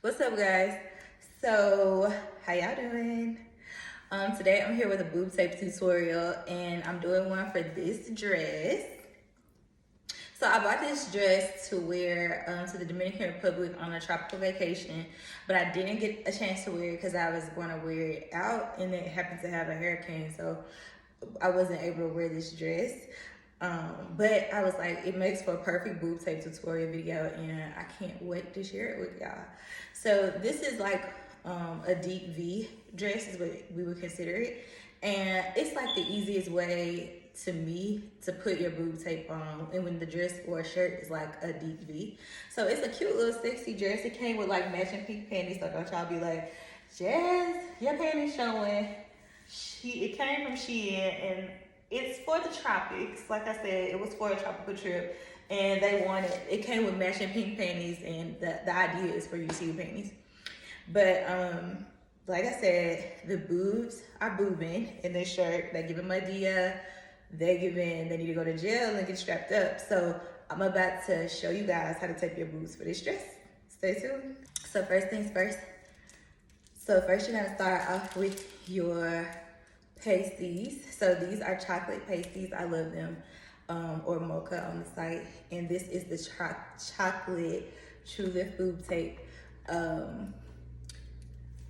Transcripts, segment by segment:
What's up, guys? So, how y'all doing? Today I'm here with a boob tape tutorial, and I'm doing one for this dress. So I bought this dress to wear to the Dominican Republic on a tropical vacation, but I didn't get a chance to wear it because I was going to wear it out, and it happened to have a hurricane, so I wasn't able to wear this dress. But I was like, it makes for a perfect boob tape tutorial video, and I can't wait to share it with y'all. So this is like a deep V dress is what we would consider it, and it's like the easiest way to me to put your boob tape on, and when the dress or shirt is like a deep V. So it's a cute little sexy dress. It came with like matching pink panties, so don't y'all be like, Jazz, your panties showing. It came from Shein, and it's for the tropics. Like I said, it was for a tropical trip, and they wanted, it came with matching pink panties, and the idea is for you to see the panties. But like I said, the boobs are boobing in this shirt. They give them idea. They need to go to jail and get strapped up. So I'm about to show you guys how to tape your boobs for this dress. Stay tuned. So first things first. So first you're gonna start off with your pasties. So these are chocolate pasties. I love them. Or mocha on the site. And this is the chocolate True Lift boob tape.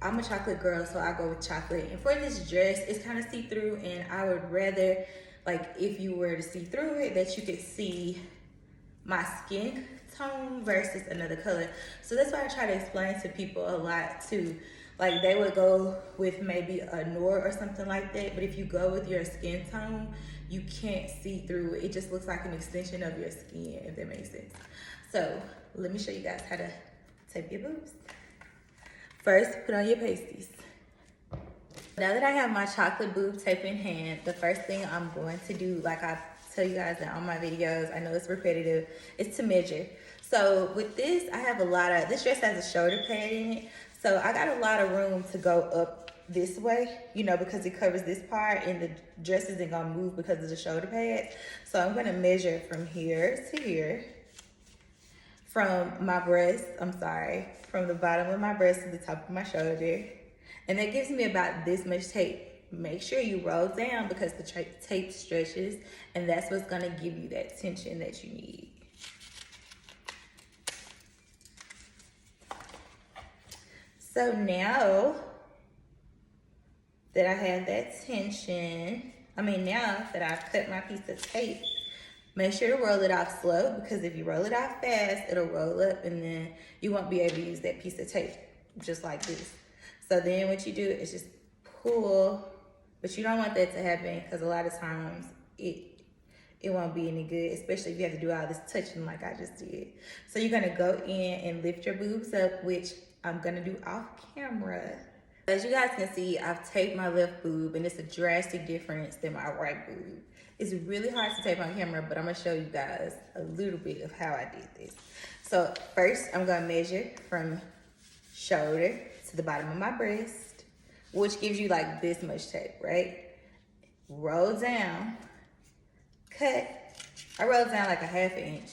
I'm a chocolate girl, so I go with chocolate. And for this dress, it's kind of see-through, and I would rather, like, if you were to see through it, that you could see my skin tone versus another color. So that's why I try to explain to people a lot too. Like, they would go with maybe a Noir or something like that, but if you go with your skin tone, you can't see through it. It just looks like an extension of your skin, if that makes sense. So let me show you guys how to tape your boobs. First, put on your pasties. Now that I have my chocolate boob tape in hand, the first thing I'm going to do, like I tell you guys in all my videos, I know it's repetitive, is to measure. So with this, I have this dress has a shoulder pad in it, so I got a lot of room to go up this way, you know, because it covers this part, and the dress isn't gonna move because of the shoulder pad. So I'm gonna measure from here to here. From the bottom of my breast to the top of my shoulder. And that gives me about this much tape. Make sure you roll down because the tape stretches, and that's what's gonna give you that tension that you need. So now that I have that tension, now that I've cut my piece of tape, make sure to roll it off slow, because if you roll it off fast, it'll roll up, and then you won't be able to use that piece of tape, just like this. So then what you do is just pull, but you don't want that to happen, because a lot of times it won't be any good, especially if you have to do all this touching like I just did. So you're gonna go in and lift your boobs up, which I'm gonna do off camera. As you guys can see, I've taped my left boob, and it's a drastic difference than my right boob. It's really hard to tape on camera, but I'm gonna show you guys a little bit of how I did this. So first, I'm gonna measure from shoulder to the bottom of my breast, which gives you like this much tape, right? Roll down, cut. I roll down like a ½ inch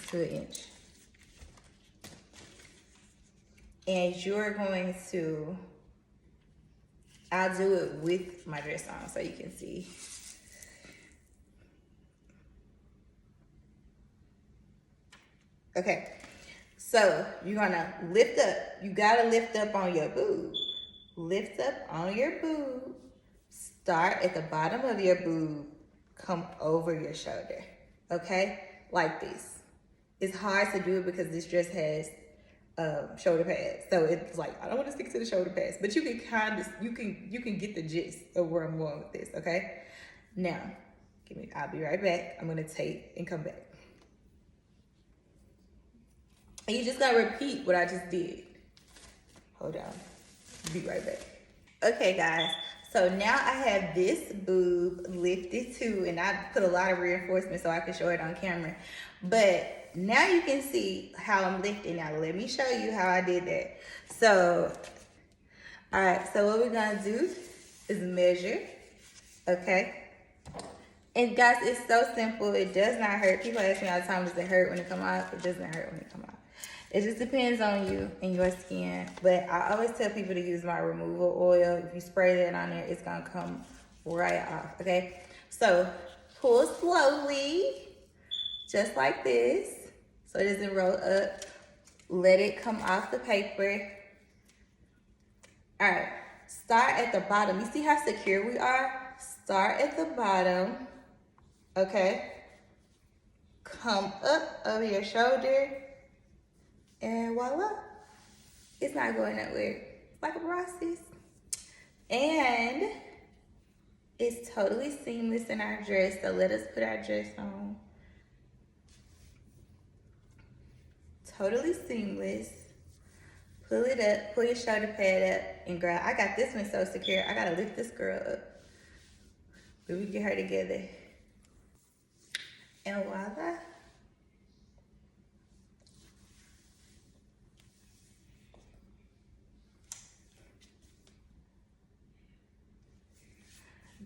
to 1 inch. And you're going to, I'll do it with my dress on so you can see. Okay, so you're gonna lift up. You gotta lift up on your boob. Lift up on your boob. Start at the bottom of your boob. Come over your shoulder. Okay, like this. It's hard to do it because this dress has shoulder pads. So it's like, I don't want to stick to the shoulder pads, but you can you can get the gist of where I'm going with this. Okay, now I'll be right back. I'm gonna tape and come back. And you just gotta repeat what I just did. Hold on, be right back. Okay guys, so now I have this boob lifted too, and I put a lot of reinforcement so I can show it on camera. But now you can see how I'm lifting. Now let me show you how I did that. So, all right, so what we're gonna do is measure, okay? And guys, it's so simple. It does not hurt. People ask me all the time, does it hurt when it come out? It doesn't hurt when it come out. It just depends on you and your skin. But I always tell people to use my removal oil. If you spray that on there, it's gonna come right off, okay? So pull slowly, just like this, so it doesn't roll up. Let it come off the paper. All right, start at the bottom. You see how secure we are? Start at the bottom, okay? Come up over your shoulder, and voila. It's not going nowhere. It's like a process. And it's totally seamless in our dress, so let us put our dress on. Totally seamless. Pull it up, pull your shoulder pad up, and girl, I got this one so secure. I gotta lift this girl up. But we get her together. And voila.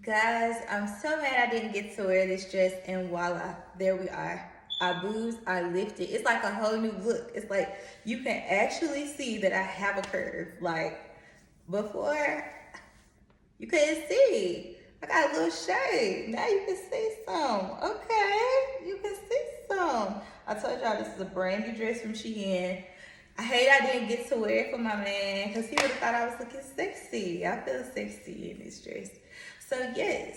Guys, I'm so mad I didn't get to wear this dress, and voila, there we are. Our boobs are lifted. It's like a whole new look. It's like you can actually see that I have a curve. Like before, you couldn't see. I got a little shade. Now you can see some. Okay, you can see some. I told y'all this is a brand new dress from Shein. I hate I didn't get to wear it for my man because he would have thought I was looking sexy. I feel sexy in this dress. So yes,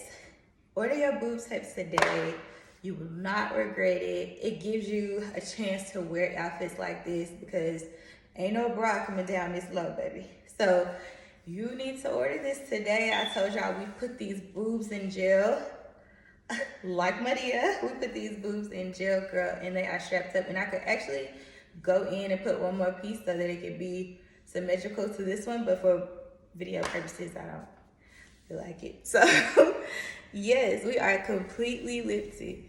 order your boob tapes today. You will not regret it. It gives you a chance to wear outfits like this because ain't no bra coming down this low, baby. So you need to order this today. I told y'all we put these boobs in gel. Like Maria, we put these boobs in gel, girl, and they are strapped up. And I could actually go in and put one more piece so that it could be symmetrical to this one, but for video purposes, I don't feel like it. So yes, we are completely lifted.